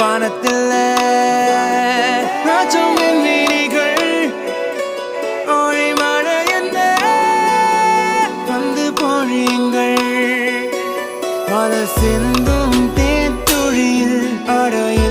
வானத்தில் ராஜம் வீணிகள் ஓய் மழை என்ன வந்து பொழியுங்கள் பல சிந்தும் தேத்துழியில் அடைய